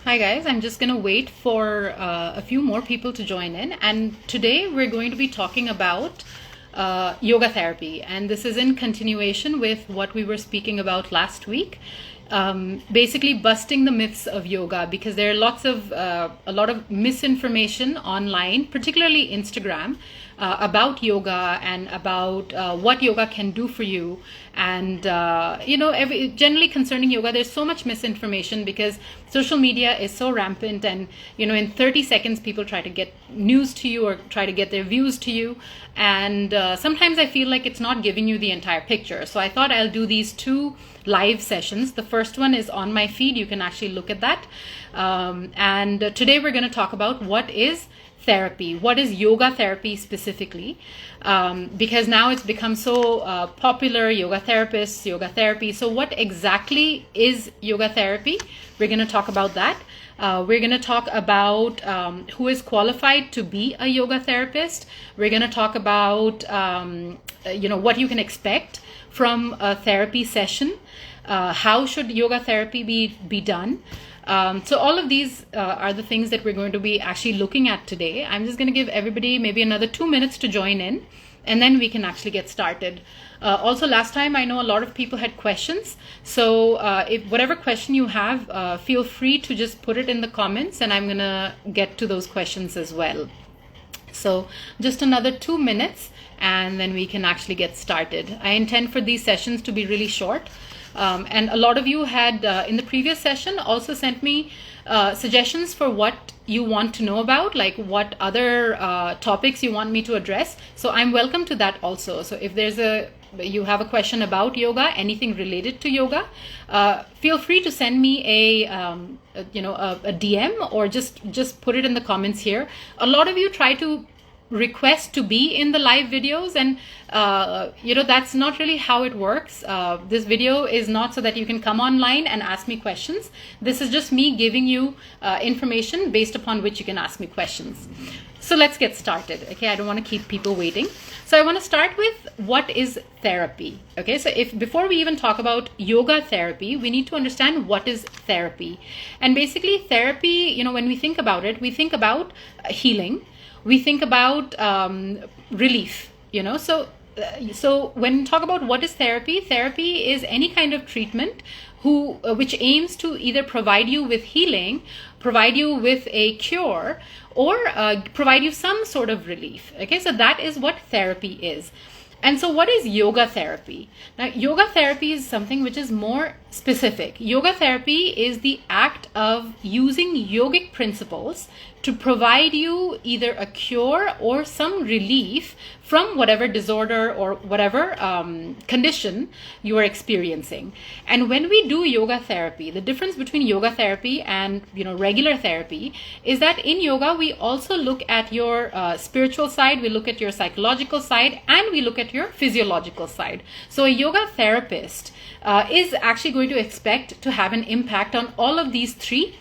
Hi guys, I'm just going to wait for a few more people to join in, and today we're going to be talking about yoga therapy, and this is in continuation with what we were speaking about last week. Basically busting the myths of yoga, because there are a lot of misinformation online, particularly Instagram, about yoga and about what yoga can do for you. And generally concerning yoga, there's so much misinformation because social media is so rampant, and in 30 seconds people try to get news to you or try to get their views to you, and sometimes I feel like it's not giving you the entire picture. So I thought I'll do these two live sessions. The first one is on my feed. You can actually look at that. And today we're going to talk about what is therapy, what is yoga therapy specifically, because now it's become so popular, yoga therapists, yoga therapy. So what exactly is yoga therapy? We're going to talk about that. We're going to talk about who is qualified to be a yoga therapist. We're going to talk about what you can expect from a therapy session. How should yoga therapy be done? So all of these are the things that we're going to be actually looking at today. I'm just going to give everybody maybe another 2 minutes to join in, and then we can actually get started. Also, last time I know a lot of people had questions. So if whatever question you have, feel free to just put it in the comments, and I'm going to get to those questions as well. So just another 2 minutes, and then we can actually get started. I intend for these sessions to be really short. And a lot of you had in the previous session also sent me suggestions for what you want to know about, like what other topics you want me to address. So I'm welcome to that also. So if you have a question about yoga, anything related to yoga, feel free to send me a DM, or just put it in the comments here. A lot of you try to request to be in the live videos, and that's not really how it works. This video is not so that you can come online and ask me questions. This is just me giving you information based upon which you can ask me questions. So let's get started. Okay, I don't want to keep people waiting. So I want to start with what is therapy. Okay, so before we even talk about yoga therapy, we need to understand what is therapy. And basically therapy, when we think about it, we think about healing. We think about relief, So when we talk about what is therapy, therapy is any kind of treatment which aims to either provide you with healing, provide you with a cure, or provide you some sort of relief. Okay, so that is what therapy is. And so what is yoga therapy? Now, yoga therapy is something which is more specific. Yoga therapy is the act of using yogic principles to provide you either a cure or some relief from whatever disorder or whatever condition you are experiencing. And when we do yoga therapy, the difference between yoga therapy and regular therapy is that in yoga we also look at your spiritual side, we look at your psychological side, and we look at your physiological side. So a yoga therapist is actually going to expect to have an impact on all of these three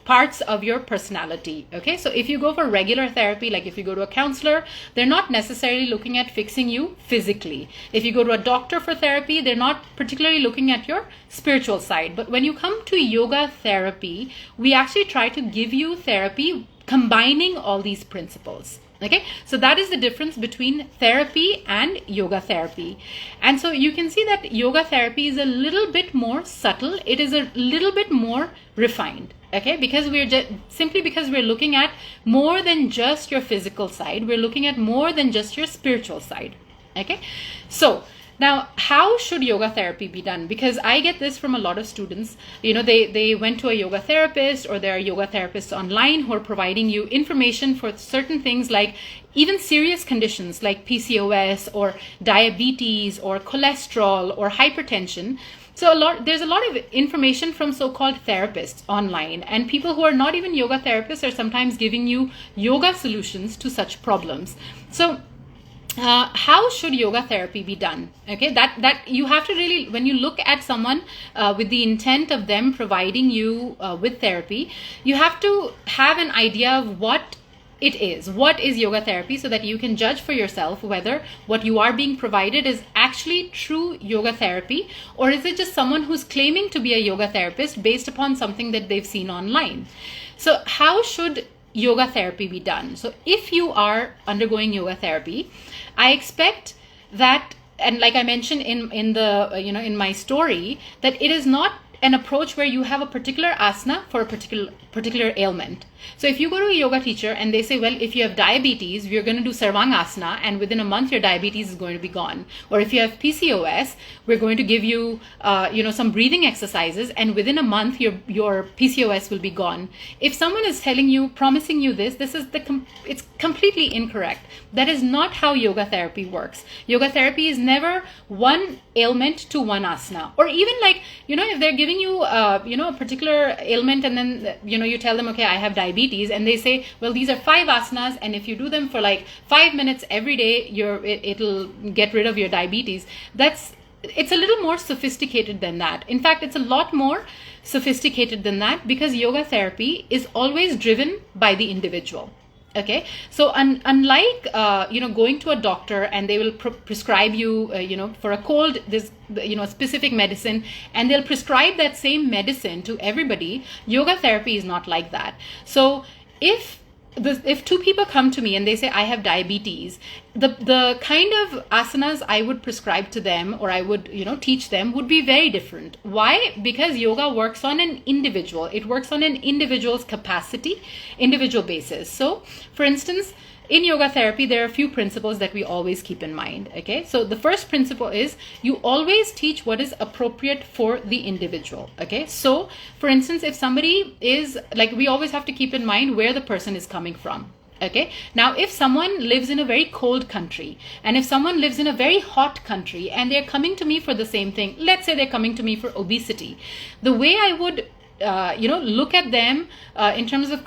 parts of your personality. Okay, so if you go for regular therapy, like if you go to a counselor, they're not necessarily looking at fixing you physically. If you go to a doctor for therapy, they're not particularly looking at your spiritual side. But when you come to yoga therapy, we actually try to give you therapy combining all these principles. Okay, so that is the difference between therapy and yoga therapy. And so you can see that yoga therapy is a little bit more subtle. It is a little bit more refined. Okay, because we're looking at more than just your physical side. We're looking at more than just your spiritual side. Okay, so now, how should yoga therapy be done? Because I get this from a lot of students. They went to a yoga therapist, or there are yoga therapists online who are providing you information for certain things, like even serious conditions like PCOS or diabetes or cholesterol or hypertension. So there's a lot of information from so-called therapists online, and people who are not even yoga therapists are sometimes giving you yoga solutions to such problems. So how should yoga therapy be done? Okay, that you have to really, when you look at someone with the intent of them providing you with therapy, you have to have an idea of what it is. What is yoga therapy, so that you can judge for yourself whether what you are being provided is actually true yoga therapy, or is it just someone who's claiming to be a yoga therapist based upon something that they've seen online. So how should yoga therapy be done? So if you are undergoing yoga therapy, I expect that, and like I mentioned in the in my story, that it is not an approach where you have a particular asana for a particular ailment. So if you go to a yoga teacher and they say, well, if you have diabetes, we're going to do Sarvangasana, and within a month your diabetes is going to be gone. Or if you have PCOS, we're going to give you some breathing exercises, and within a month your PCOS will be gone. If someone is telling you, promising you this is it's completely incorrect. That is not how yoga therapy works. Yoga therapy is never one ailment to one asana. Or even like, if they're giving you a particular ailment, and then you tell them, okay, I have diabetes, and they say, well, these are 5 asanas, and if you do them for like 5 minutes every day, it'll get rid of your diabetes. It's a little more sophisticated than that. In fact, it's a lot more sophisticated than that, because yoga therapy is always driven by the individual. Okay, so unlike going to a doctor and they will prescribe you for a cold this a specific medicine, and they'll prescribe that same medicine to everybody, yoga therapy is not like that. So if two people come to me and they say, I have diabetes, the kind of asanas I would prescribe to them, or I would teach them, would be very different. Why? Because yoga works on an individual. It works on an individual's capacity, individual basis. So for instance, in yoga therapy, there are a few principles that we always keep in mind. Okay, so the first principle is you always teach what is appropriate for the individual. Okay, so for instance, if somebody is like, we always have to keep in mind where the person is coming from. Okay, now if someone lives in a very cold country, and if someone lives in a very hot country, and they're coming to me for the same thing, let's say they're coming to me for obesity, the way I would look at them in terms of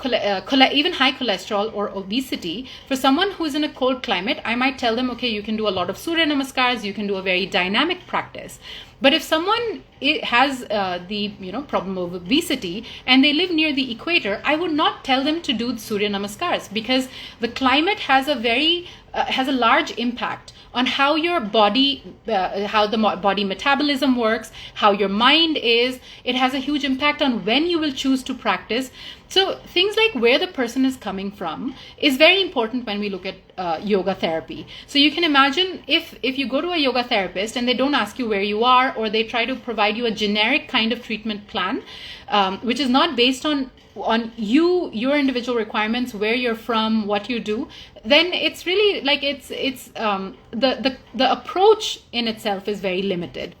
even high cholesterol or obesity, for someone who's in a cold climate, I might tell them, okay, you can do a lot of Surya Namaskars, you can do a very dynamic practice. But if someone has the problem of obesity and they live near the equator, I would not tell them to do Surya Namaskars, because the climate has a large impact on how your body, how the body metabolism works, how your mind is. It has a huge impact on when you will choose to practice. So things like where the person is coming from is very important when we look at yoga therapy. So you can imagine if you go to a yoga therapist and they don't ask you where you are, or they try to provide you a generic kind of treatment plan, which is not based on your individual requirements, where you're from, what you do, then it's really like the approach in itself is very limited.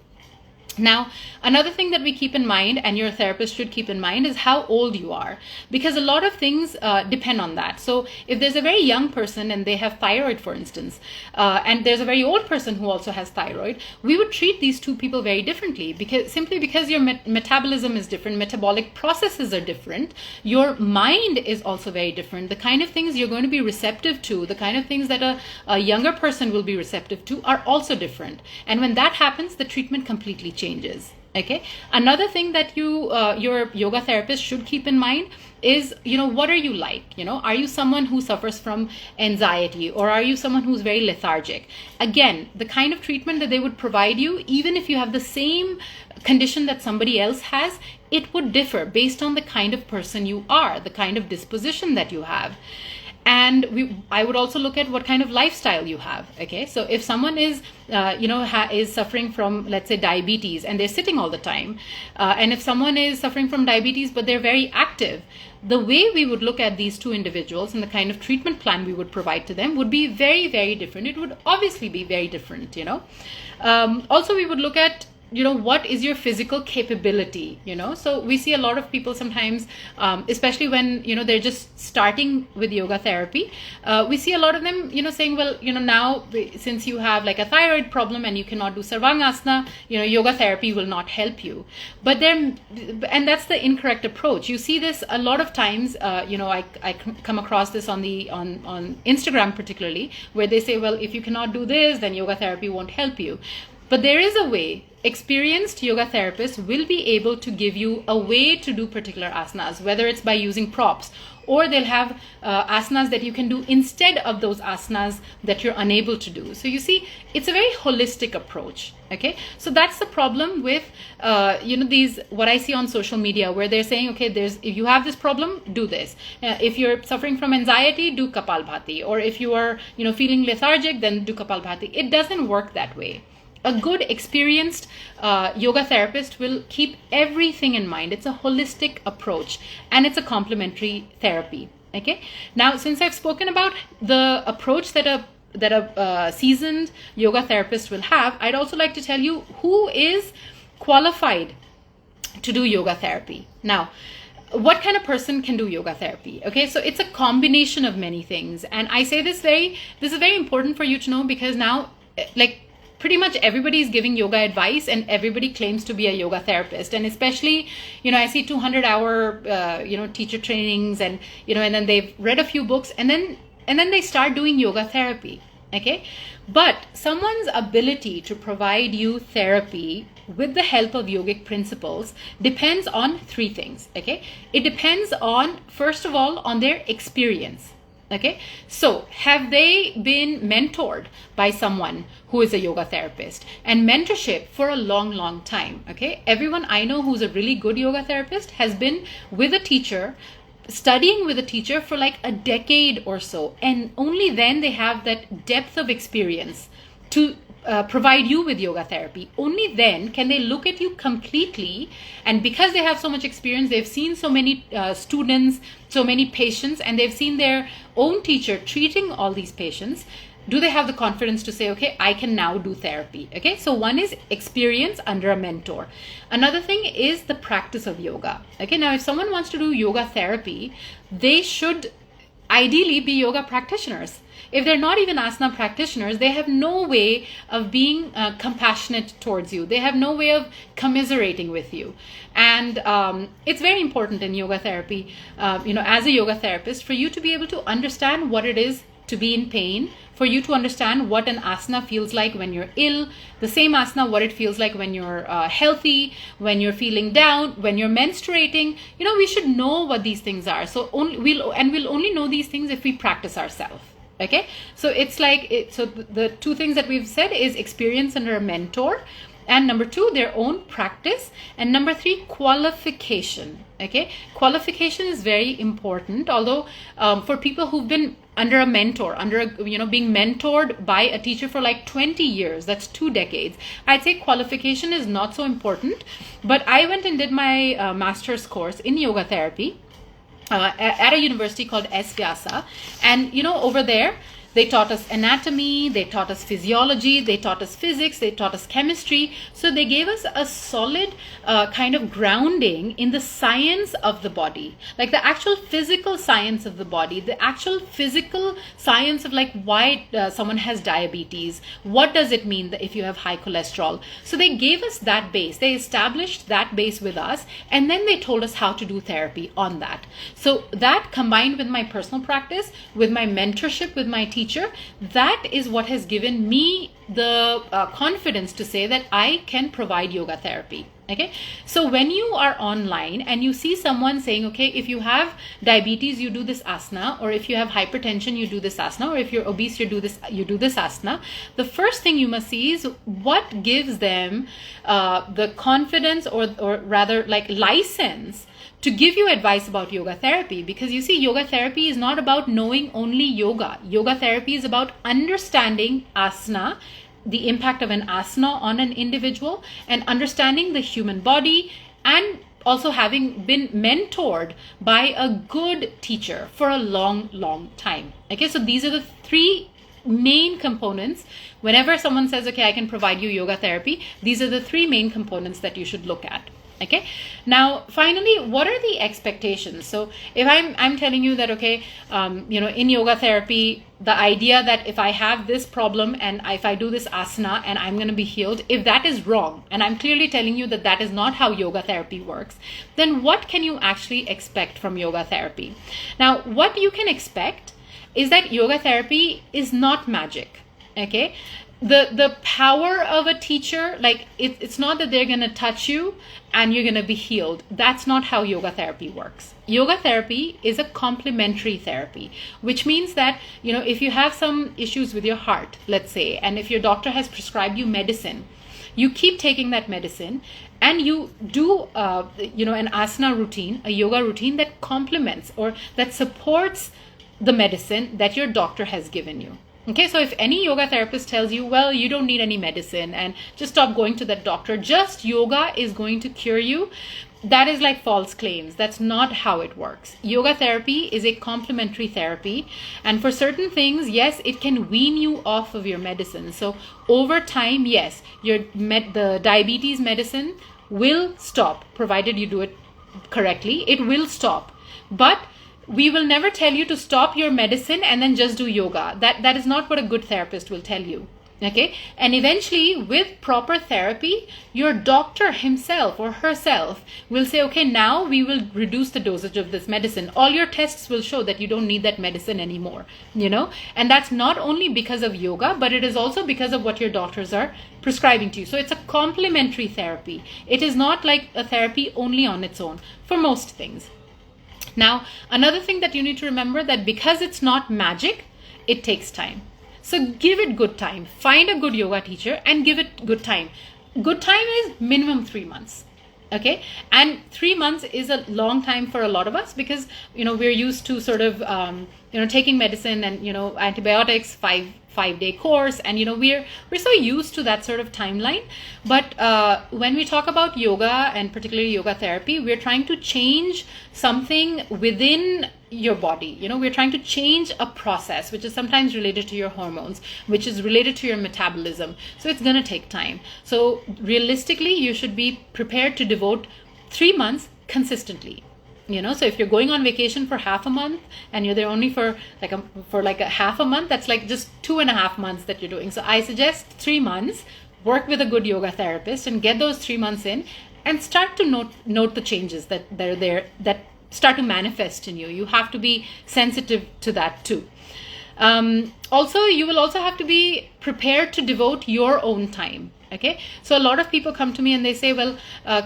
Now, another thing that we keep in mind, and your therapist should keep in mind, is how old you are, because a lot of things depend on that. So if there's a very young person and they have thyroid, for instance, and there's a very old person who also has thyroid, we would treat these two people very differently, because your metabolism is different, metabolic processes are different, your mind is also very different. The kind of things you're going to be receptive to, the kind of things that a younger person will be receptive to, are also different. And when that happens, the treatment completely changes. Okay, another thing that your yoga therapist should keep in mind is, what are you like? Are you someone who suffers from anxiety, or are you someone who's very lethargic? Again, the kind of treatment that they would provide you, even if you have the same condition that somebody else has, it would differ based on the kind of person you are, the kind of disposition that you have. And I would also look at what kind of lifestyle you have. Okay, so if someone is is suffering from, let's say, diabetes, and they're sitting all the time, and if someone is suffering from diabetes but they're very active, the way we would look at these two individuals and the kind of treatment plan we would provide to them would be very, very different. It would obviously be very different. Also, we would look at what is your physical capability. So we see a lot of people sometimes, especially when they're just starting with yoga therapy, we see a lot of them saying, well, now since you have like a thyroid problem and you cannot do Sarvangasana, yoga therapy will not help you. And that's the incorrect approach. You see this a lot of times. I come across this on Instagram particularly, where they say, well, if you cannot do this, then yoga therapy won't help you. But there is a way experienced yoga therapists will be able to give you a way to do particular asanas, whether it's by using props, or they'll have asanas that you can do instead of those asanas that you're unable to do. So you see, it's a very holistic approach. Okay, so that's the problem with these, what I see on social media, where they're saying, okay, if you have this problem, do this. If you're suffering from anxiety, do Kapalbhati, or if you are feeling lethargic, then do Kapalbhati. It doesn't work that way. A good experienced yoga therapist will keep everything in mind. It's a holistic approach, and it's a complementary therapy. Okay. Now, since I've spoken about the approach that a seasoned yoga therapist will have, I'd also like to tell you who is qualified to do yoga therapy. Now, what kind of person can do yoga therapy? Okay, so it's a combination of many things, and I say this is very important for you to know, because now, like, pretty much everybody is giving yoga advice, and everybody claims to be a yoga therapist. And especially, I see 200-hour, teacher trainings, and then they've read a few books, and then they start doing yoga therapy. Okay, but someone's ability to provide you therapy with the help of yogic principles depends on three things. Okay, it depends on, first of all, on their experience. Okay, so have they been mentored by someone who is a yoga therapist? And mentorship for a long, long time. Okay, everyone I know who's a really good yoga therapist has been with a teacher, studying with a teacher for like a decade or so, and only then they have that depth of experience to provide you with yoga therapy. Only then can they look at you completely, and because they have so much experience, they've seen so many students, so many patients, and they've seen their own teacher treating all these patients. Do they have the confidence to say, okay, I can now do therapy? Okay, so one is experience under a mentor. Another thing is the practice of yoga. Okay, now if someone wants to do yoga therapy, they should ideally be yoga practitioners. If they're not even asana practitioners, they have no way of being compassionate towards you. They have no way of commiserating with you. And it's very important in yoga therapy, as a yoga therapist, for you to be able to understand what it is to be in pain, for you to understand what an asana feels like when you're ill, the same asana, what it feels like when you're healthy, when you're feeling down, when you're menstruating. We should know what these things are. So we'll only know these things if we practice ourselves. Okay, so it's like the two things that we've said is experience under a mentor, and number two, their own practice, and number three, qualification. Okay, qualification is very important. Although for people who've been under a mentor, being mentored by a teacher for like 20 years, that's 2 decades, I'd say qualification is not so important. But I went and did my master's course in yoga therapy at a university called S. Vyasa, and over there they taught us anatomy, they taught us physiology, they taught us physics, they taught us chemistry. So they gave us a solid kind of grounding in the science of the body, like the actual physical science of the body, the actual physical science of like why someone has diabetes, what does it mean that if you have high cholesterol. So they gave us that base, they established that base with us, and then they told us how to do therapy on that. So that, combined with my personal practice, with my mentorship with my teacher, that is what has given me the confidence to say that I can provide yoga therapy. Okay, so when you are online and you see someone saying, okay, if you have diabetes, you do this asana, or if you have hypertension, you do this asana, or if you're obese, you do this asana, the first thing you must see is what gives them the confidence, or rather like license to give you advice about yoga therapy. Because you see, yoga therapy is not about knowing only yoga. Yoga therapy is about understanding asana, the impact of an asana on an individual, and understanding the human body, and also having been mentored by a good teacher for a long, long time. Okay, so these are the three main components. Whenever someone says, okay, I can provide you yoga therapy, these are the three main components that you should look at. Okay, now finally, what are the expectations? So if I'm telling you that, okay, in yoga therapy, the idea that if I have this problem and if I do this asana and I'm going to be healed, if that is wrong, and I'm clearly telling you that that is not how yoga therapy works, then what can you actually expect from yoga therapy? Now, what you can expect is that yoga therapy is not magic. Okay, the power of a teacher, like it's not that they're going to touch you and you're going to be healed. That's not how yoga therapy works. Yoga therapy is a complementary therapy, which means that, if you have some issues with your heart, let's say, and if your doctor has prescribed you medicine, you keep taking that medicine and you do an asana routine, a yoga routine that complements or that supports the medicine that your doctor has given you. Okay, so if any yoga therapist tells you, well, you don't need any medicine and just stop going to that doctor, just yoga is going to cure you, that is like false claims. That's not how it works. Yoga therapy is a complementary therapy. And for certain things, yes, it can wean you off of your medicine. So over time, yes, the diabetes medicine will stop, provided you do it correctly. It will stop. But we will never tell you to stop your medicine and then just do yoga. That is not what a good therapist will tell you. Okay? And eventually, with proper therapy, your doctor himself or herself will say, okay, now we will reduce the dosage of this medicine. All your tests will show that you don't need that medicine anymore, And that's not only because of yoga, but it is also because of what your doctors are prescribing to you. So it's a complementary therapy. It is not like a therapy only on its own for most things. Now, another thing that you need to remember, that because it's not magic, it takes time. So give it good time. Find a good yoga teacher and give it good time. Good time is minimum 3 months. Okay, and 3 months is a long time for a lot of us because we're used to sort of taking medicine and antibiotics, five-day course, and we're so used to that sort of timeline. But when we talk about yoga and particularly yoga therapy, we're trying to change something within your body. We're trying to change a process which is sometimes related to your hormones, which is related to your metabolism. So it's going to take time. So realistically, you should be prepared to devote 3 months consistently. So if you're going on vacation for half a month and you're there only for like a half a month, that's like just 2.5 months that you're doing. So I suggest 3 months, work with a good yoga therapist and get those 3 months in and start to note the changes that are there, that start to manifest in you. You have to be sensitive to that too. Also, you will also have to be prepared to devote your own time. Okay, so a lot of people come to me and they say, well,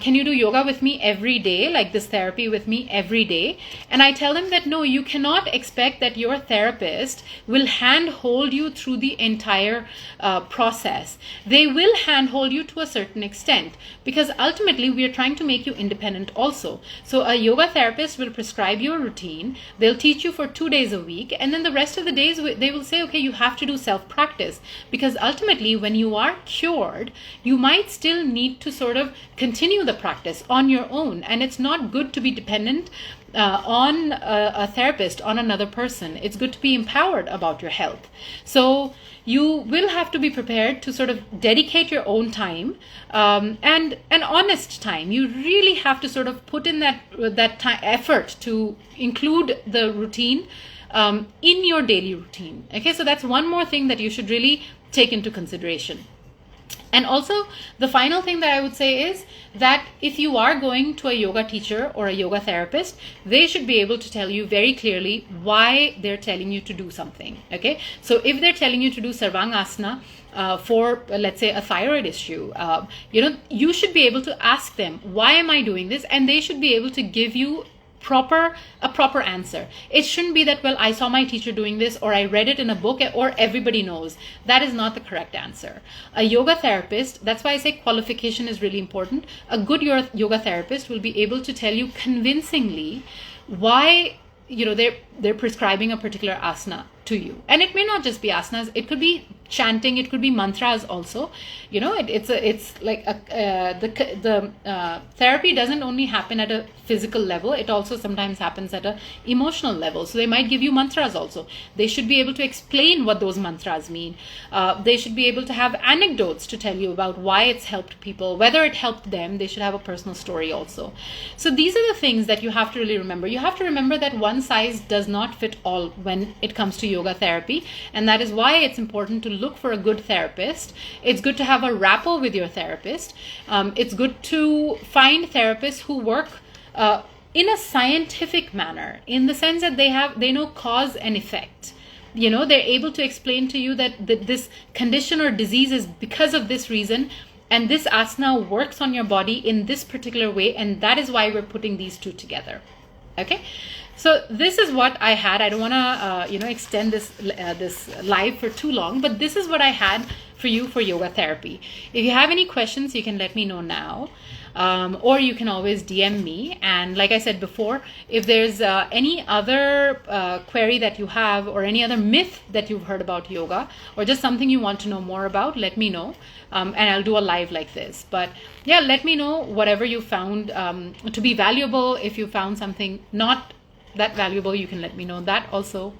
can you do yoga with me every day, like this therapy with me every day? And I tell them that no, you cannot expect that your therapist will handhold you through the entire process. They will handhold you to a certain extent because ultimately we are trying to make you independent also. So a yoga therapist will prescribe you a routine. They'll teach you for 2 days a week, and then the rest of the days they will say, okay, you have to do self-practice, because ultimately when you are cured, you might still need to sort of continue the practice on your own. And it's not good to be dependent on a therapist, on another person. It's good to be empowered about your health. So you will have to be prepared to sort of dedicate your own time, and an honest time. You really have to sort of put in that time, effort to include the routine in your daily routine. Okay, so that's one more thing that you should really take into consideration. And also, the final thing that I would say is that if you are going to a yoga teacher or a yoga therapist, they should be able to tell you very clearly why they're telling you to do something. Okay, so if they're telling you to do Sarvangasana for, let's say, a thyroid issue, you should be able to ask them, why am I doing this? And they should be able to give you a proper answer. It shouldn't be that, well, I saw my teacher doing this, or I read it in a book, or everybody knows. That is not the correct answer. A yoga therapist, that's why I say qualification is really important. A good yoga therapist will be able to tell you convincingly why they're prescribing a particular asana to you. And it may not just be asanas, it could be chanting, it could be mantras also. It's like the therapy doesn't only happen at a physical level, it also sometimes happens at a emotional level. So they might give you mantras also. They should be able to explain what those mantras mean. They should be able to have anecdotes to tell you about why it's helped people, whether it helped them. They should have a personal story also. So these are the things that you have to really remember. You have to remember that one size does not fit all when it comes to yoga therapy, and that is why it's important to look for a good therapist. It's good to have a rapport with your therapist. It's good to find therapists who work in a scientific manner, in the sense that they know cause and effect. they're able to explain to you that this condition or disease is because of this reason, and this asana works on your body in this particular way, and that is why we're putting these two together. Okay, so this is what I had. I don't want to extend this live for too long, but this is what I had for you for yoga therapy. If you have any questions, you can let me know now, or you can always DM me. And like I said before, if there's any other query that you have, or any other myth that you've heard about yoga, or just something you want to know more about, let me know, and I'll do a live like this. But yeah, let me know whatever you found to be valuable. If you found something not that valuable, you can let me know that also.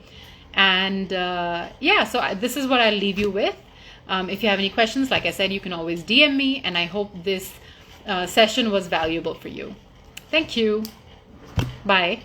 And so this is what I'll leave you with. If you have any questions, like I said, you can always DM me, and I hope this session was valuable for you. Thank you. Bye.